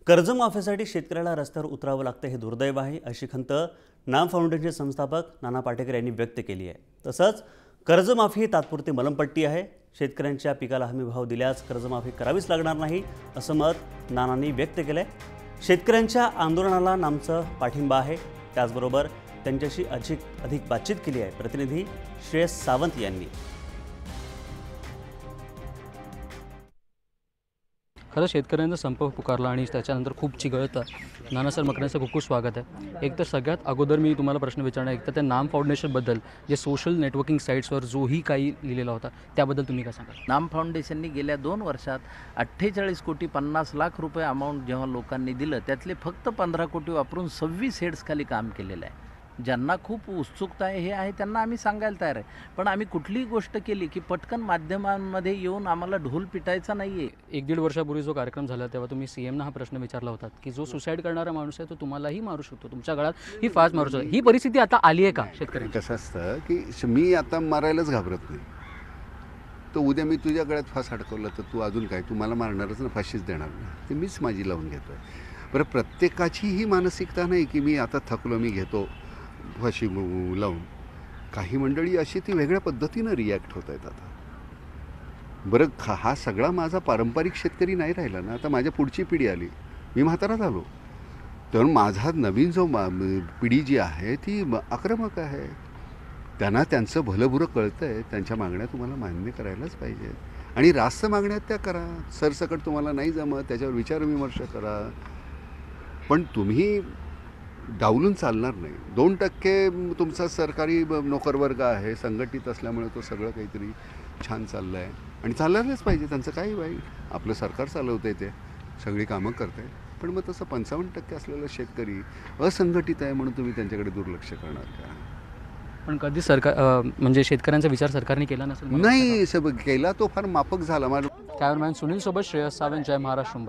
कर्जमाफीसाठी शेतकऱ्याला रस्त्यावर उतरावं लागतं हे दुर्दैव आहे, अशी खंत नाम फाउंडेशनचे संस्थापक नाना पाटेकर यांनी व्यक्त केली आहे। तसंच कर्जमाफी ही तात्पुरती मलमपट्टी आहे। शेतकऱ्यांच्या पिकाला हमी भाव दिल्यास कर्जमाफी करावीच लागणार नाही, असं मत नानांनी व्यक्त केलंय। शेतकऱ्यांच्या आंदोलनाला नामचा पाठिंबा आहे, त्याचबरोबर त्यांच्याशी अधिक बातचीत केली आहे प्रतिनिधी श्रेयस सावंत यांनी। खरं शेतकऱ्यांचा संप पुकारला आणि त्याच्यानंतर खूप चिघळतं। नाना सर मकरांचं खूप खूप स्वागत आहे। एक तर सगळ्यात अगोदर मी तुम्हाला प्रश्न विचारणार, एक तर त्या नाम फाउंडेशनबद्दल जे सोशल नेटवर्किंग साईट्सवर जोही काही लिहिलेला होता त्याबद्दल तुम्ही काय सांगाल? नाम फाउंडेशननी गेल्या 2 वर्षात 48 कोटी 50 लाख रुपये अमाऊंट जेव्हा लोकांनी दिलं, त्यातले फक्त 15 कोटी वापरून 26 हेड्स खाली काम केलेलं आहे। ज्यांना खूप उत्सुकता आहे हे आहे त्यांना आम्ही सांगायला तयार आहे, पण आम्ही कुठलीही गोष्ट केली की पटकन माध्यमांमध्ये येऊन आम्हाला ढोल पिटायचा नाही आहे। 1-1.5 वर्षापूर्वी जो कार्यक्रम झाला तेव्हा तुम्ही सीएमना हा प्रश्न विचारला होता की जो सुसाईड करणारा माणूस आहे तो तुम्हालाही मारू शकतो, तुमच्या गळ्यात ही फास्ट मारू शकतो। ही परिस्थिती आता आली आहे का शेतकऱ्यांची? कसं असतं की मी आता मारायलाच घाबरत नाही, तर उद्या मी तुझ्या गळ्यात फास अडकवलं तर तू अजून काय, तू मला मारणारच ना, फाशीच देणार ना, ते मीच माझी लावून घेतो आहे। बरं, प्रत्येकाची ही मानसिकता नाही की मी आता थकलो मी घेतो फाशी लावून। काही मंडळी अशी ती वेगळ्या पद्धतीनं रिॲक्ट होत आहेत आता। बरं, हा सगळा माझा पारंपरिक शेतकरी नाही राहिला ना, आता माझ्या पुढची पिढी आली, मी म्हातारा झालो, तर माझा नवीन जो पिढी जी आहे ती आक्रमक आहे। त्यांना त्यांचं भलंबुरं कळतं आहे, त्यांच्या मागण्या तुम्हाला मान्य करायलाच पाहिजे आणि रास्त मागण्या त्या करा। सरसकट तुम्हाला नाही जमत त्याच्यावर विचारविमर्श करा, पण तुम्ही डावलून चालणार नाही। 2% तुमचा सरकारी नोकरवर्ग आहे, संघटित असल्यामुळे तो सगळं काहीतरी छान चाललं आहे आणि चालणारच पाहिजे, त्यांचं काही वाईट, आपलं सरकार चालवतंय, ते सगळी कामं करतंय। पण मग तसं 55% असलेला शेतकरी असंघटित आहे म्हणून तुम्ही त्यांच्याकडे दुर्लक्ष करणार का? पण कधी सरकार म्हणजे शेतकऱ्यांचा विचार सरकारने केला नसेल? नाही, केला तो फार माफक झाला। कॅमेरामॅन सुनील सोबत श्रेयस सावंत, जय महाराष्ट्र, मुंबई।